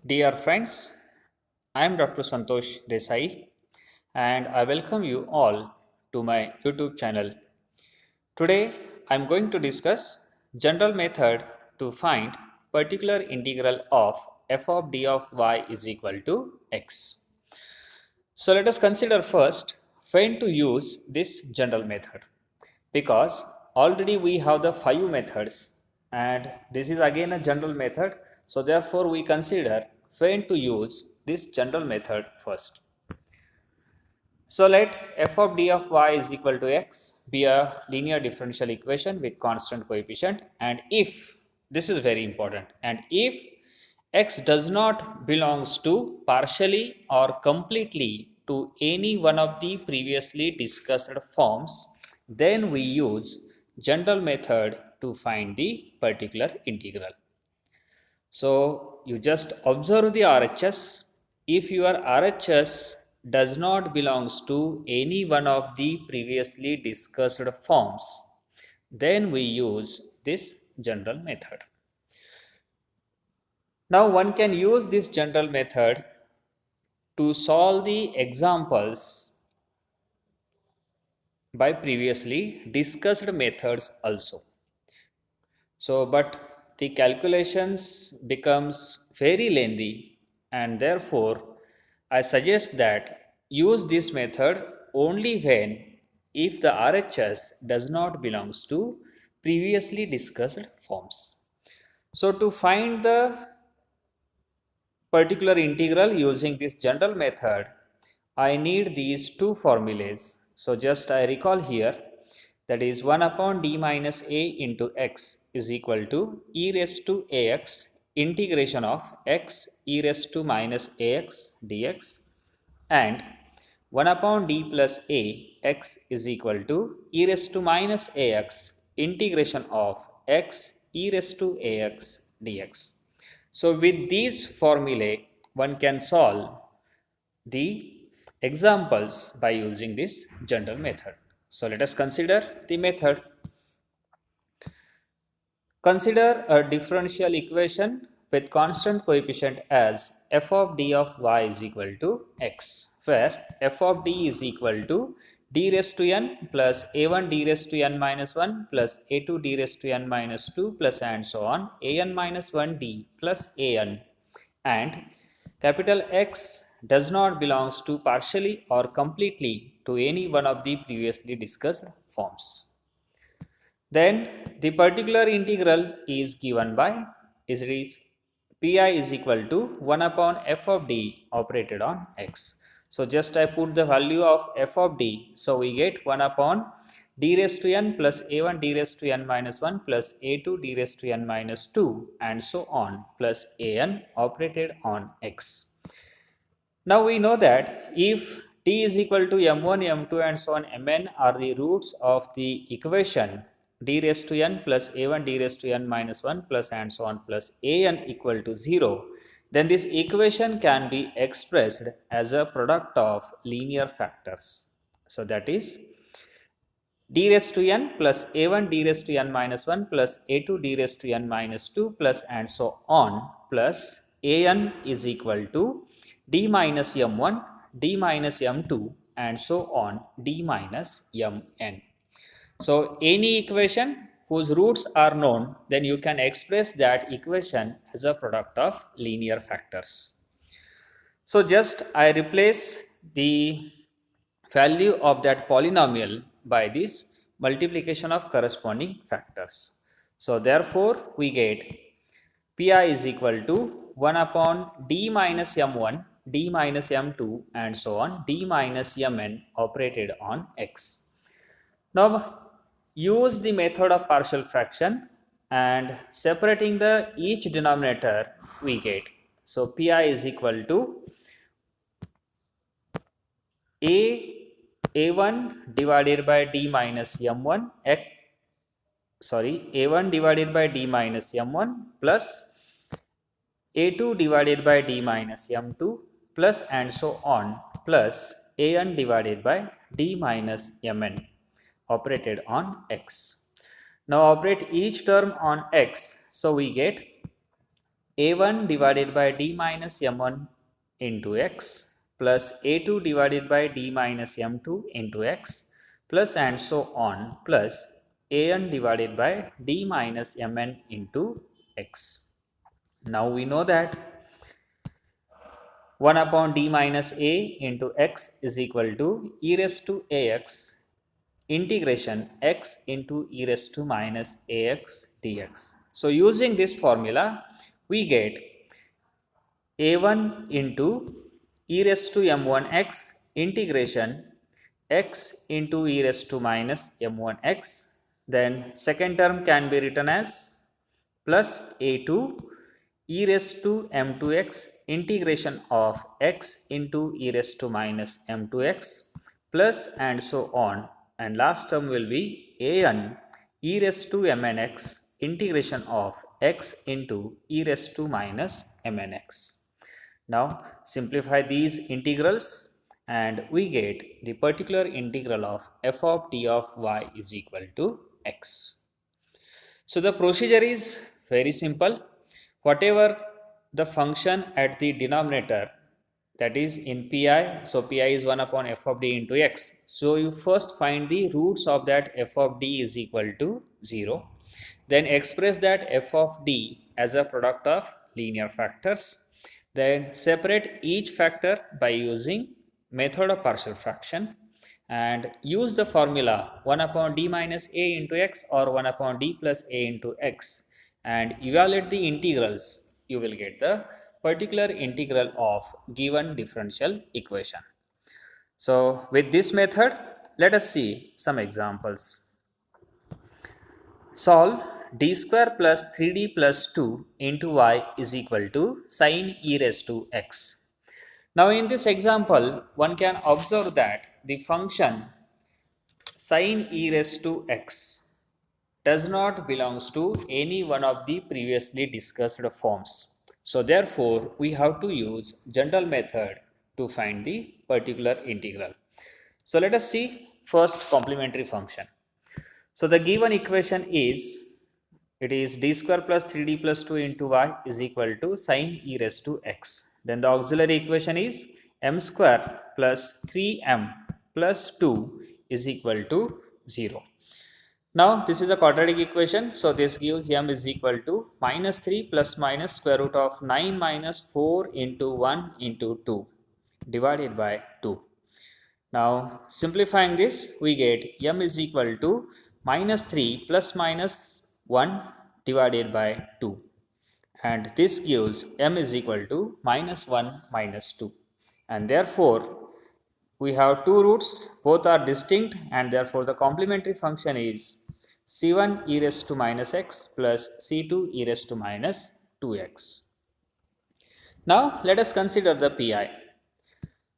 Dear friends, I am Dr. Santosh Desai and I welcome you all to my YouTube channel. Today I am going to discuss general method to find particular integral of f of d of y is equal to x. So let us consider first when to use this general method because already we have the five methods and this is again a general method, so therefore we consider when to use this general method first. So let f of d of y is equal to x be a linear differential equation with constant coefficient, and if, this is very important, and if x does not belongs to partially or completely to any one of the previously discussed forms, then we use general method to find the particular integral. So you just observe the RHS. If your RHS does not belongs to any one of the previously discussed forms, then we use this general method. Now one can use this general method to solve the examples by previously discussed methods also. So, but the calculations becomes very lengthy, and therefore I suggest that use this method only when if the RHS does not belongs to previously discussed forms. So to find the particular integral using this general method, I need these two formulas. So just I recall here, that is 1 upon d minus a into x is equal to e raised to ax integration of x e raised to minus ax dx, and 1 upon d plus a x is equal to e raised to minus ax integration of x e raised to ax dx. So with these formulae, one can solve the examples by using this general method. So let us consider the method. Consider a differential equation with constant coefficient as f of d of y is equal to x, where f of d is equal to d raised to n plus a1 d raised to n minus 1 plus a2 d raised to n minus 2 plus and so on an minus 1 d plus an, and capital X does not belongs to partially or completely to any one of the previously discussed forms. Then the particular integral is given by is pi is equal to 1 upon f of d operated on x. So just I put the value of f of d. So we get 1 upon d raised to n plus a1 d raised to n minus 1 plus a2 d raised to n minus 2 and so on plus an operated on x. Now we know that if t is equal to m1, m2 and so on mn are the roots of the equation d raised to n plus a1 d raised to n minus 1 plus and so on plus an equal to 0, then this equation can be expressed as a product of linear factors. So that is d raised to n plus a1 d raised to n minus 1 plus a2 d raised to n minus 2 plus and so on plus an is equal to d minus m1 d minus m2 and so on d minus mn. So any equation whose roots are known, then you can express that equation as a product of linear factors. So just I replace the value of that polynomial by this multiplication of corresponding factors. So therefore we get pi is equal to 1 upon d minus m1, d minus m2 and so on d minus mn operated on x. Now use the method of partial fraction and separating the each denominator we get. So pi is equal to a1 divided by d minus m1 a1 divided by d minus m1 plus a2 divided by d minus m2 plus and so on plus an divided by d minus mn operated on x. Now operate each term on x, so we get a1 divided by d minus m1 into x plus a2 divided by d minus m2 into x plus and so on plus an divided by d minus mn into x. Now we know that 1 upon d minus a into x is equal to e raised to ax integration x into e raised to minus ax dx. So using this formula, we get a1 into e raised to m1x integration x into e raised to minus m1x. Then second term can be written as plus a2 e raised to m2x integration of x into e raised to minus m2x plus and so on, and last term will be an e raised to mnx integration of x into e raised to minus mnx. Now simplify these integrals and we get the particular integral of f of d of y is equal to x. So the procedure is very simple. Whatever the function at the denominator, that is in pi, so pi is 1 upon f of d into x. So you first find the roots of that f of d is equal to 0. Then express that f of d as a product of linear factors. Then separate each factor by using method of partial fraction and use the formula 1 upon d minus a into x or 1 upon d plus a into x and evaluate the integrals. You will get the particular integral of given differential equation. So with this method, let us see some examples. Solve d square plus 3d plus 2 into y is equal to sin e raised to x. Now in this example, one can observe that the function sin e raised to x does not belongs to any one of the previously discussed forms. So therefore, we have to use general method to find the particular integral. So let us see first complementary function. So the given equation is, it is d square plus 3d plus 2 into y is equal to sin e raised to x. Then the auxiliary equation is m square plus 3m plus 2 is equal to 0. Now this is a quadratic equation, so this gives m is equal to minus 3 plus minus square root of 9 minus 4 into 1 into 2 divided by 2. Now simplifying this, we get m is equal to minus 3 plus minus 1 divided by 2, and this gives m is equal to minus 1 minus 2, and therefore we have two roots, both are distinct, and therefore the complementary function is c1 e raised to minus x plus c2 e raised to minus 2x. Now let us consider the pi.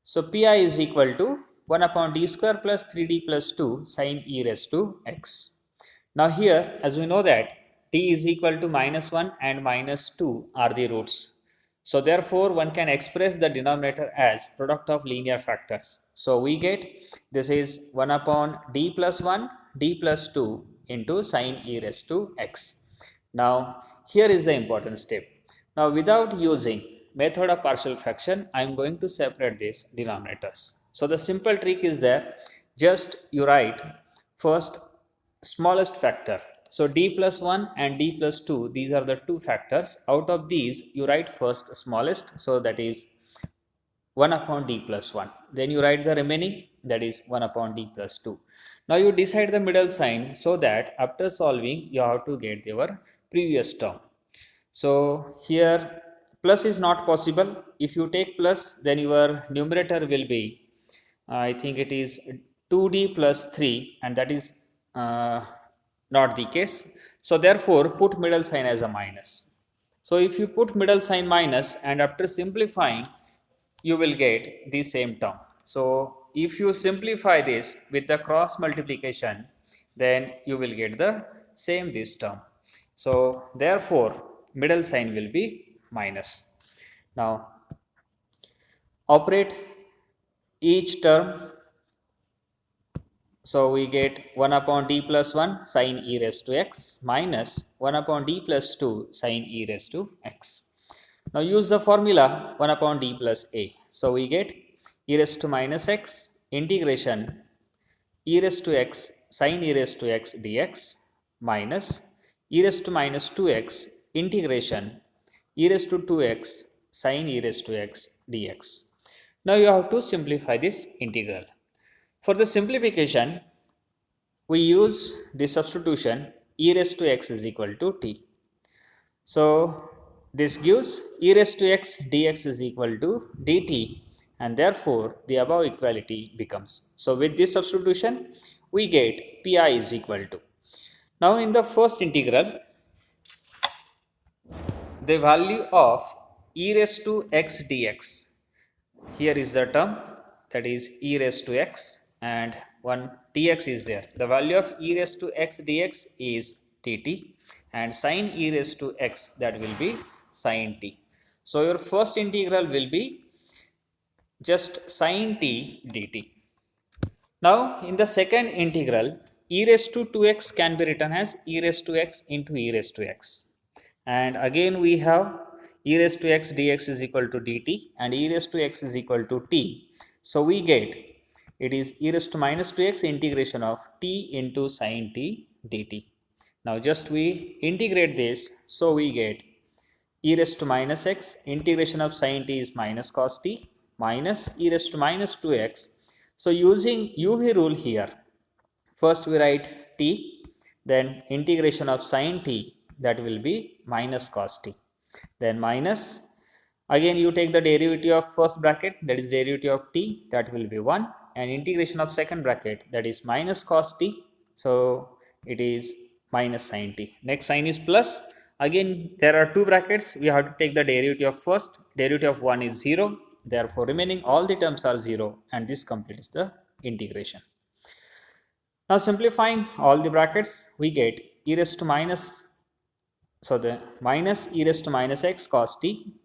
So pi is equal to 1 upon d square plus 3d plus 2 sin e raised to x. Now here, as we know that t is equal to minus 1 and minus 2 are the roots. So therefore, one can express the denominator as product of linear factors. So we get this is 1 upon d plus 1, d plus 2 into sin e raised to x. Now here is the important step. Now without using method of partial fraction, I am going to separate these denominators. So the simple trick is that just you write first smallest factor. So d plus 1 and d plus 2, these are the two factors. Out of these, you write first smallest, so that is 1 upon d plus 1. Then you write the remaining, that is 1 upon d plus 2. Now you decide the middle sign so that after solving, you have to get your previous term. So here plus is not possible. If you take plus, then your numerator will be, I think it is 2d plus 3, and that is not the case. So therefore put middle sign as a minus. So if you put middle sign minus and after simplifying, you will get the same term. So if you simplify this with the cross multiplication, then you will get the same this term. So therefore middle sign will be minus. Now operate each term. So we get 1 upon d plus 1 sin e raised to x minus 1 upon d plus 2 sin e raised to x. Now use the formula 1 upon d plus a. So we get e raised to minus x integration e raised to x sin e raised to x dx minus e raised to minus 2x integration e raised to 2x sin e raised to x dx. Now you have to simplify this integral. For the simplification, we use the substitution e raised to x is equal to t. So this gives e raised to x dx is equal to dt, and therefore the above equality becomes. So with this substitution we get pi is equal to, now in the first integral, the value of e raised to x dx, here is the term, that is e raised to x, and one dx is there. The value of e raised to x dx is dt, and sin e raised to x, that will be sin t. So your first integral will be just sin t dt. Now in the second integral, e raised to 2x can be written as e raised to x into e raised to x, and again we have e raised to x dx is equal to dt and e raised to x is equal to t. So we get it is e raised to minus 2x integration of t into sin t dt. Now just we integrate this, so we get e raised to minus x integration of sin t is minus cos t minus e raised to minus 2x. So using uv rule here, first we write t, then integration of sin t, that will be minus cos t, then minus, again you take the derivative of first bracket, that is derivative of t, that will be 1, and integration of second bracket, that is minus cos t, so it is minus sin t. Next sign is plus, again there are two brackets, we have to take the derivative of first, derivative of 1 is 0, therefore remaining all the terms are 0, and this completes the integration. Now simplifying all the brackets, we get e raised to minus, so the minus e raised to minus x cos t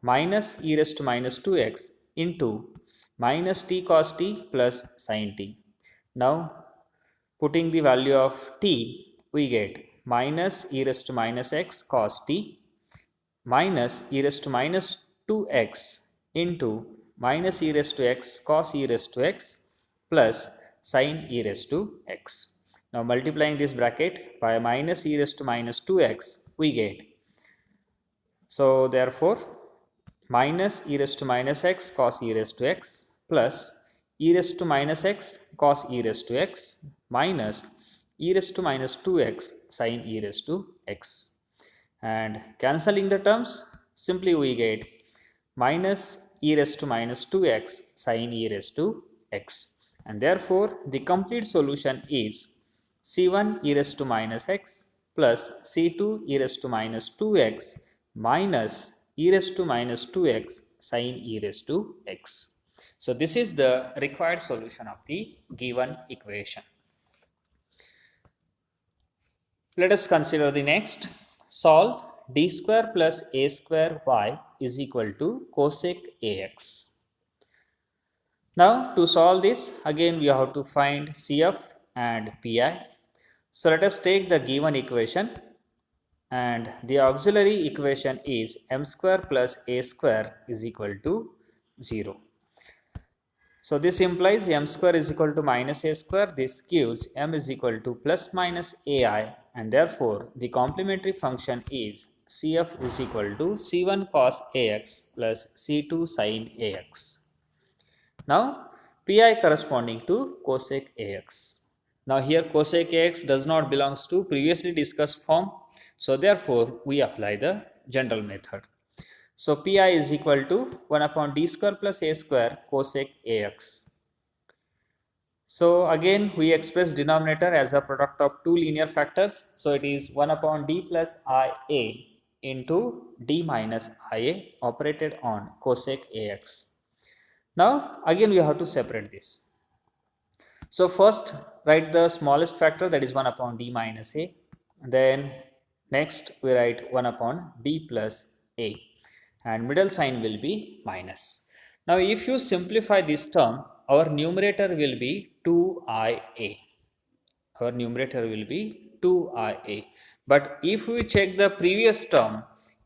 minus e raised to minus 2x into minus t cos t plus sin t. Now putting the value of t, we get minus e raised to minus x cos t minus e raised to minus 2x into minus e raised to x cos e raised to x plus sin e raised to x. Now multiplying this bracket by minus e raised to minus 2x, we get, so therefore minus e raised to minus x cos e raised to x plus e raised to minus x cos e raised to x minus e raised to minus 2x sin e raised to x. And cancelling the terms, simply we get minus e raised to minus 2x sin e raised to x, and therefore the complete solution is c1 e raised to minus x plus c2 e raised to minus 2x minus e raised to minus 2x sin e raised to x. So this is the required solution of the given equation. Let us consider the next. Solve d square plus a square y is equal to cosec ax. Now to solve this, again we have to find CF and PI. So let us take the given equation, and the auxiliary equation is m square plus a square is equal to 0. So this implies m square is equal to minus a square. This gives m is equal to plus minus ai, and therefore the complementary function is cf is equal to c1 cos ax plus c2 sin ax. Now pi corresponding to cosec ax. Now here cosec ax does not belongs to previously discussed form, so therefore we apply the general method. So pi is equal to 1 upon d square plus a square cosec ax. So again we express denominator as a product of two linear factors, so it is 1 upon d plus ia into d minus ia operated on cosec ax. Now again we have to separate this. So first write the smallest factor, that is 1 upon d minus a, then next we write 1 upon d plus a, and middle sign will be minus. Now if you simplify this term, our numerator will be 2ia. Our numerator will be 2ia. But if we check the previous term,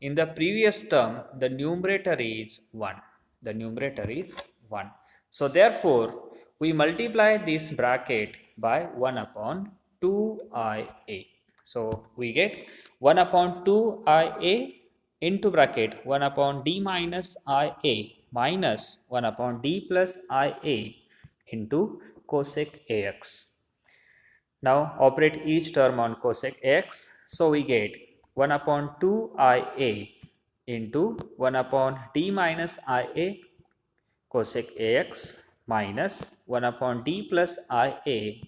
in the previous term, the numerator is 1. The numerator is 1. So therefore, we multiply this bracket by 1 upon 2ia. So we get 1 upon 2ia into bracket 1 upon d minus ia minus 1 upon d plus ia into cosec ax. Now operate each term on cosec x. So we get 1 upon 2ia into 1 upon d minus ia cosec ax minus 1 upon d plus ia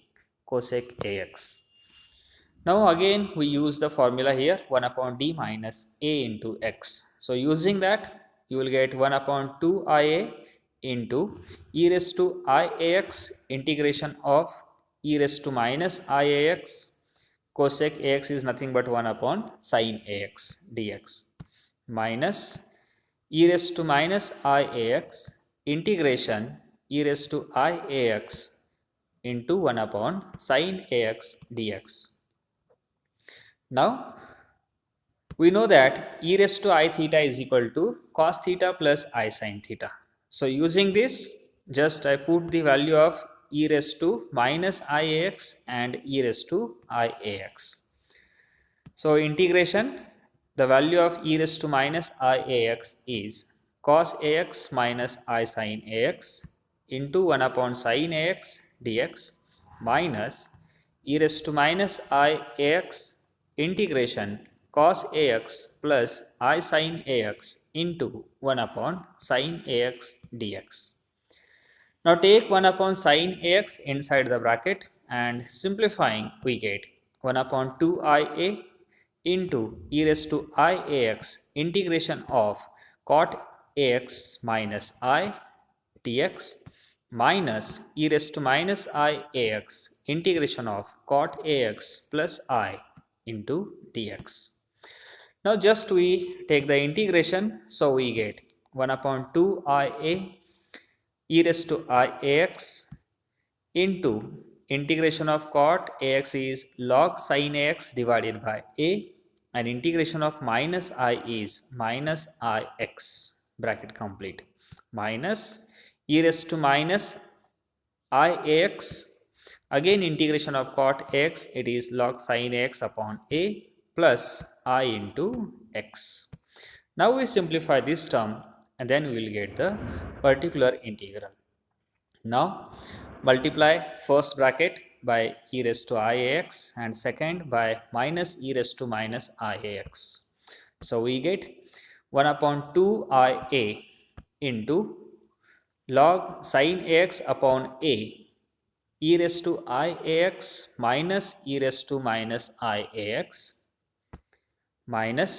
cosec ax. Now again we use the formula here 1 upon d minus a into x. So using that you will get 1 upon 2ia into e raised to iax integration of e raised to minus iax cosec ax is nothing but 1 upon sin ax dx minus e raised to minus iax integration e raised to iax into 1 upon sin ax dx. Now we know that e raised to I theta is equal to cos theta plus I sin theta. So using this, just I put the value of e raised to minus iax and e raised to iax. So integration, the value of e raised to minus iax is cos ax minus I sin ax into 1 upon sin ax dx minus e raised to minus iax integration cos ax plus I sin ax into 1 upon sin ax dx. Now take 1 upon sin ax inside the bracket and simplifying we get 1 upon 2ia into e raised to iax integration of cot ax minus I dx minus e raised to minus iax integration of cot ax plus I into dx. Now just we take the integration, so we get 1 upon 2ia e raised to iax into integration of cot ax is log sin ax divided by a, and integration of minus I is minus ix bracket complete minus e raised to minus iax, again integration of cot x, it is log sin x upon a plus I into x. Now we simplify this term and then we will get the particular integral. Now multiply first bracket by e raised to iax and second by minus e raised to minus iax. So we get 1 upon 2ia into log sin ax upon a e raised to iax minus e raised to minus iax minus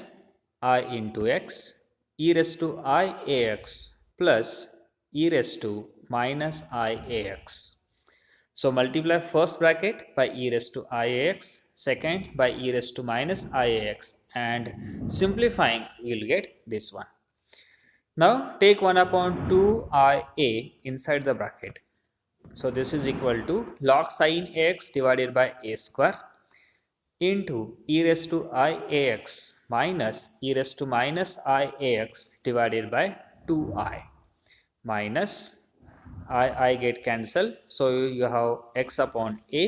I into x e raised to iax plus e raised to minus iax. So multiply first bracket by e raised to iax, second by e raised to minus iax, and simplifying we will get this one. Now take 1 upon 2ia inside the bracket. So this is equal to log sin ax divided by a square into e raised to iax minus e raised to minus iax divided by 2I minus I get cancelled. So you have x upon a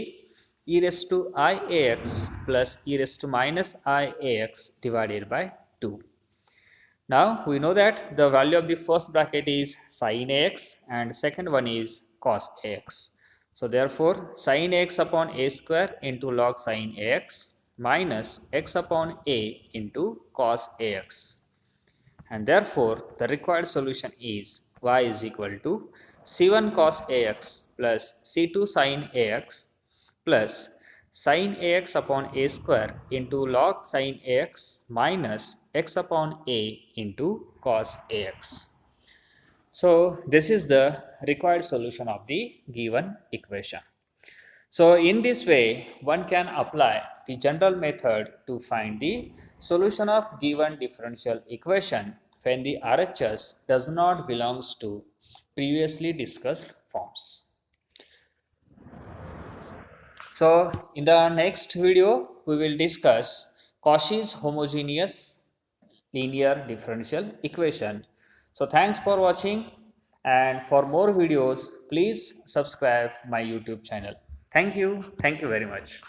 e raised to iax plus e raised to minus iax divided by 2. Now we know that the value of the first bracket is sin ax and second one is cos ax. So therefore sin x upon a square into log sin ax minus x upon a into cos ax. And therefore the required solution is y is equal to c1 cos ax plus c2 sin ax plus sin ax upon a square into log sin ax minus x upon a into cos ax. So this is the required solution of the given equation. So in this way, one can apply the general method to find the solution of given differential equation when the RHS does not belongs to previously discussed forms. So in the next video, we will discuss Cauchy's homogeneous linear differential equation. So thanks for watching, and for more videos please subscribe my YouTube channel. Thank you very much.